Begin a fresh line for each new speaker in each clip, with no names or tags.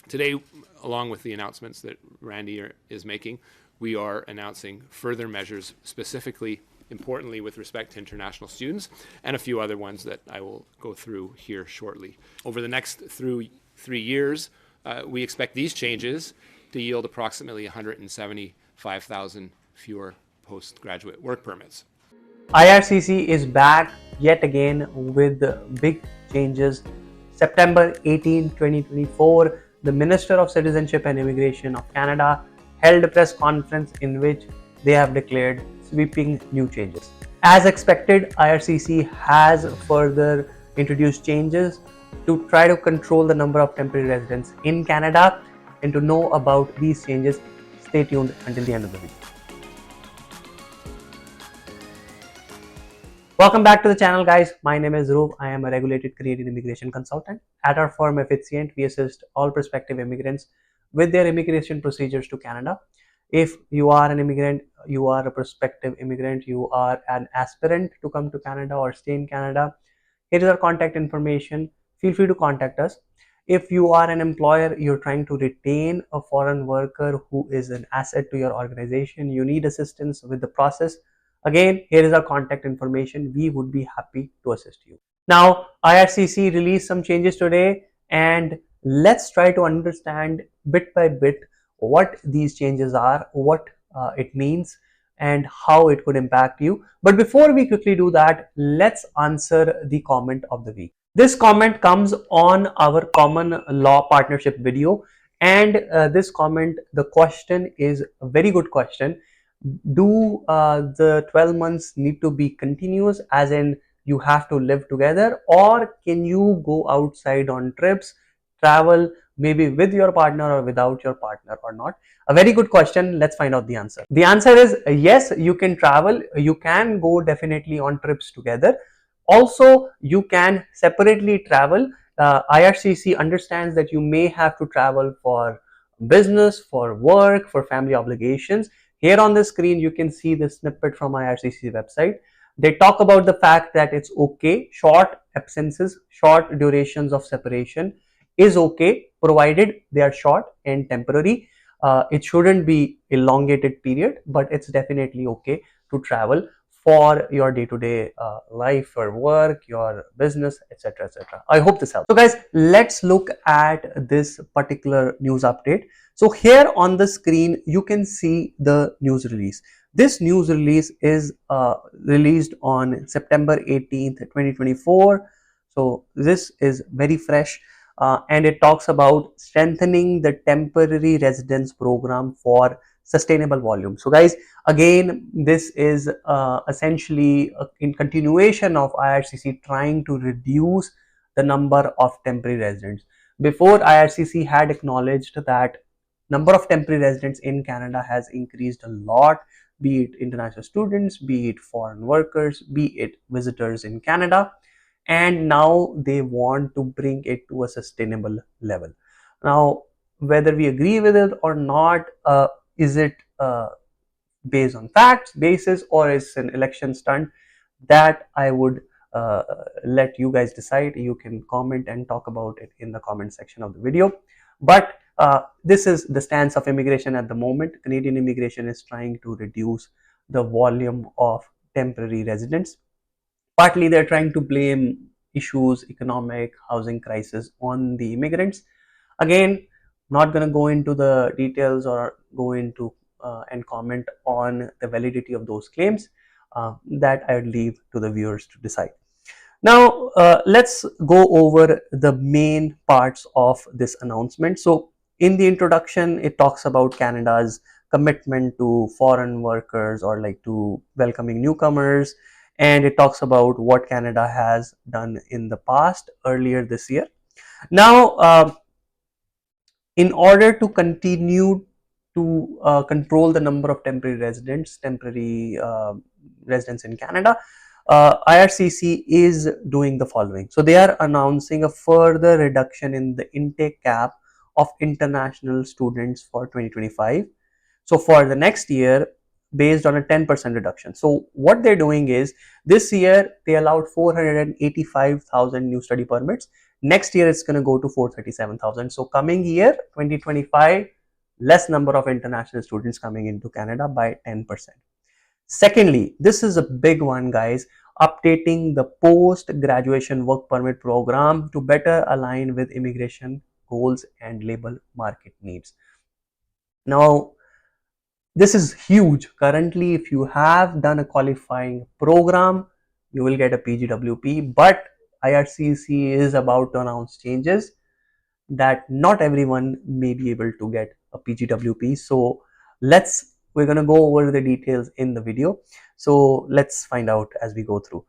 Today, along with the announcements that Randy is making, we are announcing further measures, specifically, importantly, with respect to international students, and a few other ones that I will go through here shortly. Over the next 3 years, we expect these changes to yield approximately 175,000 fewer postgraduate work permits.
IRCC is back yet again with big changes. September 18, 2024, the Minister of Citizenship and Immigration of Canada held a press conference in which they have declared sweeping new changes. As expected, IRCC has further introduced changes to try to control the number of temporary residents in Canada. And to know about these changes, stay tuned until the end of the video. Welcome back to the channel, guys. My name is Dhruv. I am a regulated Canadian immigration consultant. At our firm Effizient, we assist all prospective immigrants with their immigration procedures to Canada. If you are an immigrant, you are a prospective immigrant, you are an aspirant to come to Canada or stay in Canada, here is our contact information. Feel free to contact us. If you are an employer, you're trying to retain a foreign worker who is an asset to your organization, you need assistance with the process, again, here is our contact information. We would be happy to assist you. Now, IRCC released some changes today, and let's try to understand bit by bit what these changes are, what it means, and how it could impact you. But before we quickly do that, let's answer the comment of the week. This comment comes on our common law partnership video, and this comment, the question is a very good question. Do the 12 months need to be continuous, as in you have to live together, or can you go outside on trips, travel maybe with your partner or without your partner or not? A very good question. Let's find out the answer. The answer is yes, you can travel, you can go definitely on trips together. Also, you can separately travel. IRCC understands that you may have to travel for business, for work, for family obligations. Here on the screen, you can see the snippet from IRCC website. They talk about the fact that it's okay, short absences, short durations of separation is okay, provided they are short and temporary. It shouldn't be elongated period, but it's definitely okay to travel for your day-to-day life, your work, your business, etc., etc. I hope this helps. So guys, let's look at this particular news update. So here on the screen, you can see the news release. This news release is released on September 18th, 2024. So this is very fresh, and it talks about strengthening the temporary residence program for sustainable volume. So guys, again, this is essentially in continuation of IRCC trying to reduce the number of temporary residents. Before, IRCC had acknowledged that number of temporary residents in Canada has increased a lot, be it international students, be it foreign workers, be it visitors in Canada, and now they want to bring it to a sustainable level. Now, whether we agree with it or not, is it based on facts, basis, or is an election stunt? That I would let you guys decide. You can comment and talk about it in the comment section of the video. But this is the stance of immigration at the moment. Canadian immigration is trying to reduce the volume of temporary residents. Partly they're trying to blame issues, economic, housing crisis on the immigrants. Again, not going to go into the details or go into and comment on the validity of those claims. That I would leave to the viewers to decide. Now, let's go over the main parts of this announcement. So in the introduction, it talks about Canada's commitment to foreign workers, or like to welcoming newcomers, and it talks about what Canada has done in the past earlier this year. Now, in order to continue to control the number of temporary residents in Canada, IRCC is doing the following. So they are announcing a further reduction in the intake cap of international students for 2025. So for the next year, based on a 10% reduction. So what they're doing is, this year they allowed 485,000 new study permits. Next year it's going to go to 437,000. So coming year 2025, less number of international students coming into Canada by 10%. Secondly, this is a big one, guys, updating the post-graduation work permit program to better align with immigration goals and labor market needs. Now, this is huge. Currently, if you have done a qualifying program, you will get a PGWP, but IRCC is about to announce changes that not everyone may be able to get a PGWP. So we're going to go over the details in the video. So let's find out as we go through.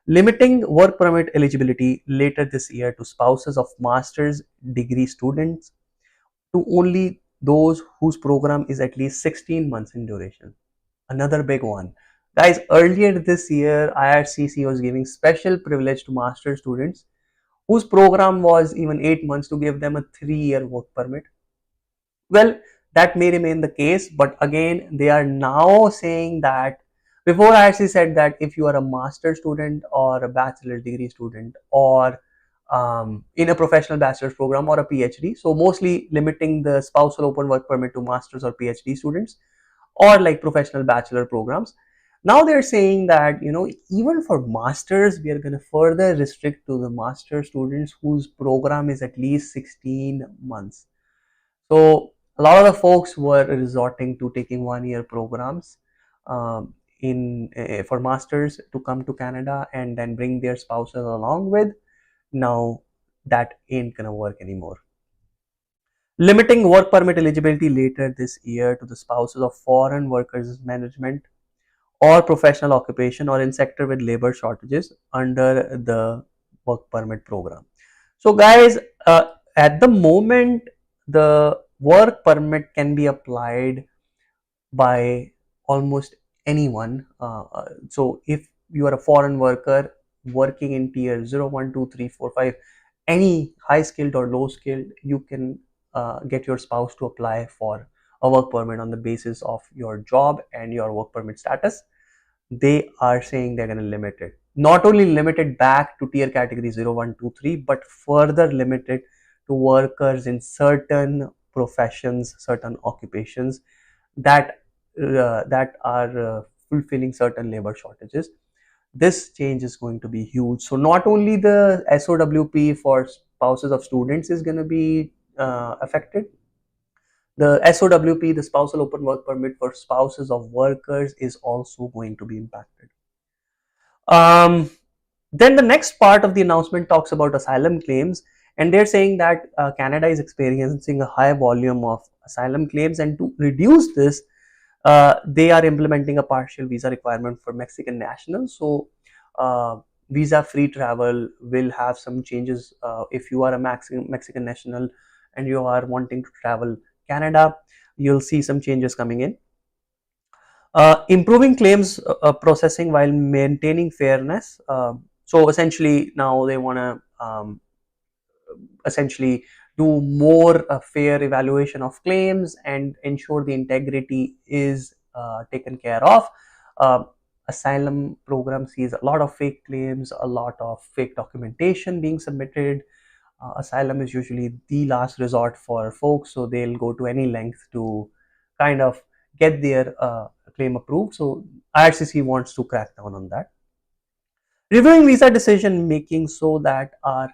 Limiting work permit eligibility later this year to spouses of master's degree students to only those whose program is at least 16 months in duration. Another big one. Guys, earlier this year, IRCC was giving special privilege to master students whose program was even 8 months to give them a 3-year work permit. Well, that may remain the case, but again, they are now saying that before I actually said that if you are a master student or a bachelor degree student or in a professional bachelor's program or a PhD, so mostly limiting the spousal open work permit to masters or PhD students or like professional bachelor programs. Now they're saying that, even for masters, we are going to further restrict to the master students whose program is at least 16 months. So a lot of the folks were resorting to taking 1-year programs for masters to come to Canada and then bring their spouses along with. Now that ain't gonna work anymore. Limiting work permit eligibility later this year to the spouses of foreign workers management or professional occupation or in sector with labor shortages under the work permit program. So guys, at the moment, the work permit can be applied by almost anyone. So if you are a foreign worker working in tier 0, 1, 2, 3, 4, 5, any high skilled or low skilled, you can get your spouse to apply for a work permit on the basis of your job and your work permit status. They are saying they're going to limit it. Not only limit it back to tier category 0, 1, 2, 3, but further limit it to workers in certain professions, certain occupations that are fulfilling certain labor shortages. This change is going to be huge. So not only the SOWP for spouses of students is going to be affected, the SOWP, the Spousal Open Work Permit for spouses of workers, is also going to be impacted. Then the next part of the announcement talks about asylum claims, and they're saying that Canada is experiencing a high volume of asylum claims, and to reduce this, they are implementing a partial visa requirement for Mexican nationals. So visa-free travel will have some changes. If you are a Mexican national and you are wanting to travel Canada, you'll see some changes coming in. Improving claims processing while maintaining fairness. So essentially now they want to essentially do more fair evaluation of claims and ensure the integrity is taken care of. Asylum program sees a lot of fake claims, a lot of fake documentation being submitted. Asylum is usually the last resort for folks, so they'll go to any length to kind of get their claim approved. So IRCC wants to crack down on that. Reviewing visa decision making so that our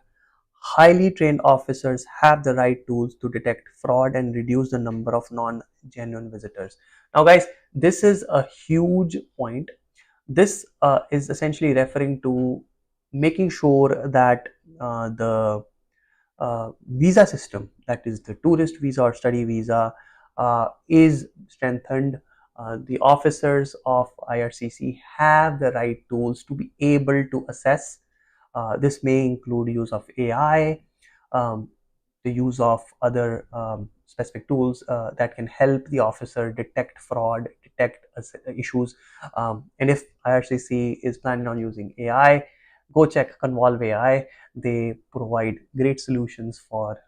highly trained officers have the right tools to detect fraud and reduce the number of non-genuine visitors. Now guys, this is a huge point. This is essentially referring to making sure that the visa system, that is the tourist visa or study visa, is strengthened. The officers of IRCC have the right tools to be able to assess. This may include use of AI, the use of other specific tools that can help the officer detect fraud, detect issues. And if IRCC is planning on using AI, go check Convolve AI. They provide great solutions for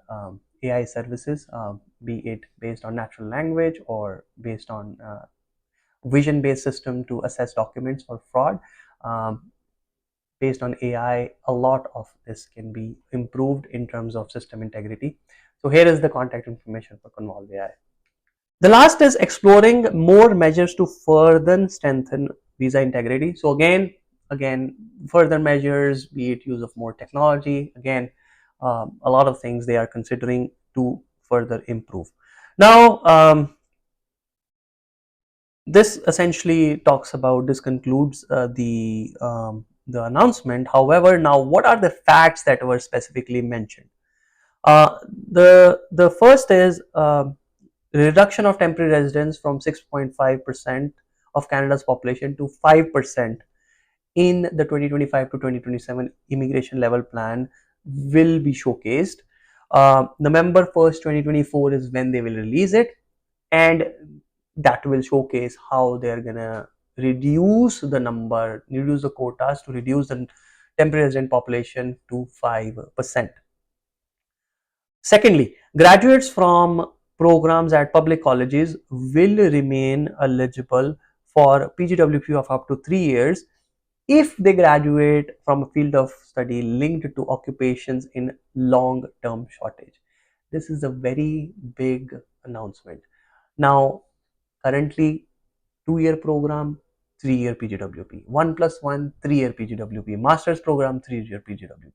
AI services, be it based on natural language or based on vision-based system to assess documents for fraud. based on AI, a lot of this can be improved in terms of system integrity. So here is the contact information for Convolve AI. The last is exploring more measures to further strengthen visa integrity. So again, further measures, be it use of more technology. Again, a lot of things they are considering to further improve. Now, this essentially talks about, this concludes the announcement. However, now what are the facts that were specifically mentioned? Uh, the first is reduction of temporary residents from 6.5% of Canada's population to 5% in the 2025 to 2027 immigration level plan will be showcased. November 1st, 2024 is when they will release it, and that will showcase how they're gonna reduce the quotas to reduce the temporary resident population to 5%. Secondly, graduates from programs at public colleges will remain eligible for PGWP of up to 3 years if they graduate from a field of study linked to occupations in long-term shortage. This is a very big announcement. Now, currently, 2-year program, 3-year PGWP, 1+1, 3-year PGWP, master's program, 3-year PGWP.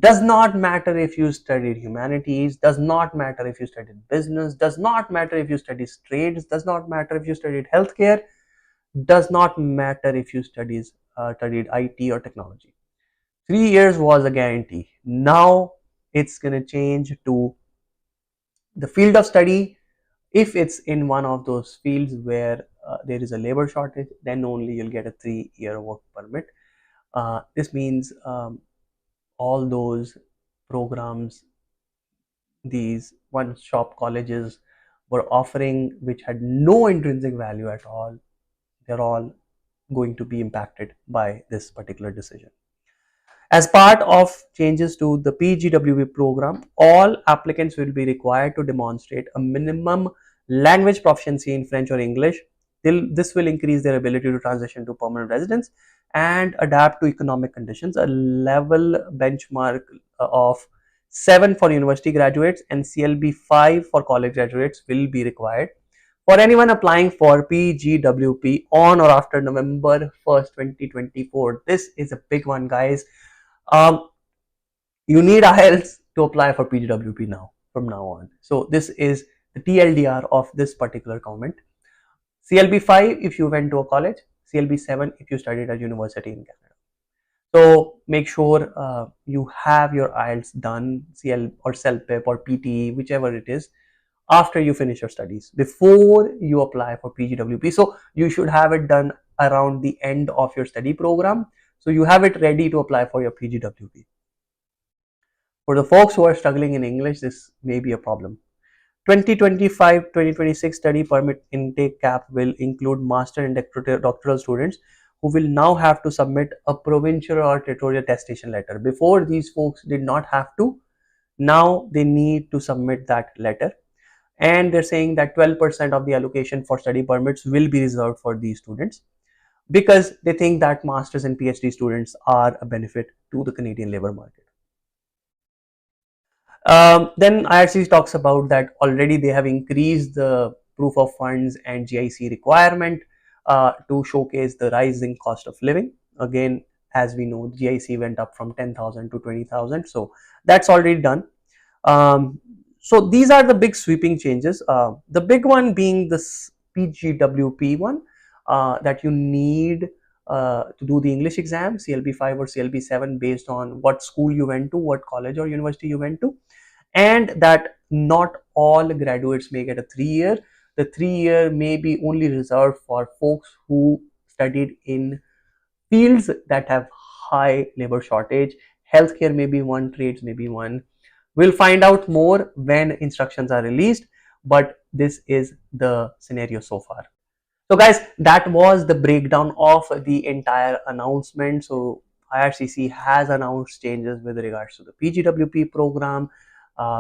Does not matter if you studied humanities, does not matter if you studied business, does not matter if you studied trades, does not matter if you studied healthcare, does not matter if you studied IT or technology. 3 years was a guarantee. Now it's going to change to the field of study. If it's in one of those fields where there is a labor shortage, then only you'll get a 3-year work permit. This means all those programs these one-stop colleges were offering, which had no intrinsic value at all, they're all going to be impacted by this particular decision. As part of changes to the PGWP program, all applicants will be required to demonstrate a minimum language proficiency in French or English. This will increase their ability to transition to permanent residence and adapt to economic conditions. A level benchmark of 7 for university graduates and CLB 5 for college graduates will be required. For anyone applying for PGWP on or after November 1st, 2024, this is a big one, guys. You need IELTS to apply for PGWP now, from now on. So this is the TLDR of this particular comment. CLB 5 if you went to a college, CLB 7 if you studied at university in Canada. So make sure you have your IELTS done, CL or SELPIP or PTE, whichever it is, after you finish your studies, before you apply for PGWP. So you should have it done around the end of your study program, so you have it ready to apply for your PGWP. For the folks who are struggling in English, this may be a problem. 2025-2026 study permit intake cap will include master and doctoral students who will now have to submit a provincial or territorial attestation letter. Before, these folks did not have to. Now they need to submit that letter. And they're saying that 12% of the allocation for study permits will be reserved for these students, because they think that masters and PhD students are a benefit to the Canadian labor market. Then IRCC talks about that already they have increased the proof of funds and GIC requirement to showcase the rising cost of living. Again, as we know, GIC went up from 10,000 to 20,000, so that's already done. So these are the big sweeping changes. The big one being this PGWP one, that you need to do the English exam, CLB 5 or CLB 7, based on what school you went to, what college or university you went to, and that not all graduates may get a 3-year. The 3-year may be only reserved for folks who studied in fields that have high labor shortage. Healthcare may be one, trades may be one. We'll find out more when instructions are released, but this is the scenario so far. So guys, that was the breakdown of the entire announcement. So IRCC has announced changes with regards to the PGWP program,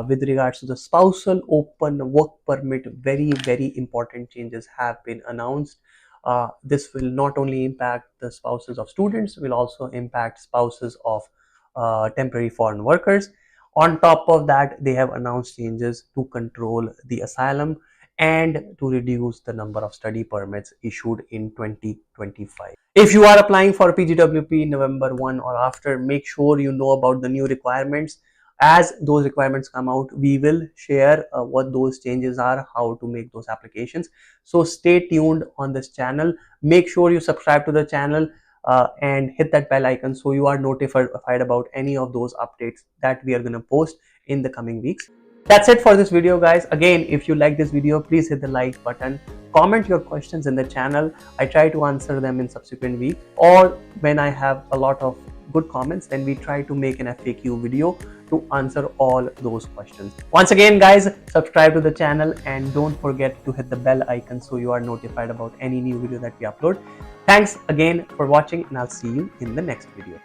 with regards to the spousal open work permit. Very, very important changes have been announced. This will not only impact the spouses of students, will also impact spouses of temporary foreign workers. On top of that, they have announced changes to control the asylum and to reduce the number of study permits issued in 2025. If you are applying for PGWP November 1 or after, make sure you know about the new requirements. As those requirements come out, we will share what those changes are, how to make those applications. So stay tuned on this channel. Make sure you subscribe to the channel and hit that bell icon so you are notified about any of those updates that we are going to post in the coming weeks. That's it for this video, guys. Again, if you like this video, please hit the like button. Comment your questions in the channel. I try to answer them in subsequent weeks, or when I have a lot of good comments, then we try to make an FAQ video to answer all those questions. Once again, guys, subscribe to the channel and don't forget to hit the bell icon so you are notified about any new video that we upload. Thanks again for watching, and I'll see you in the next video.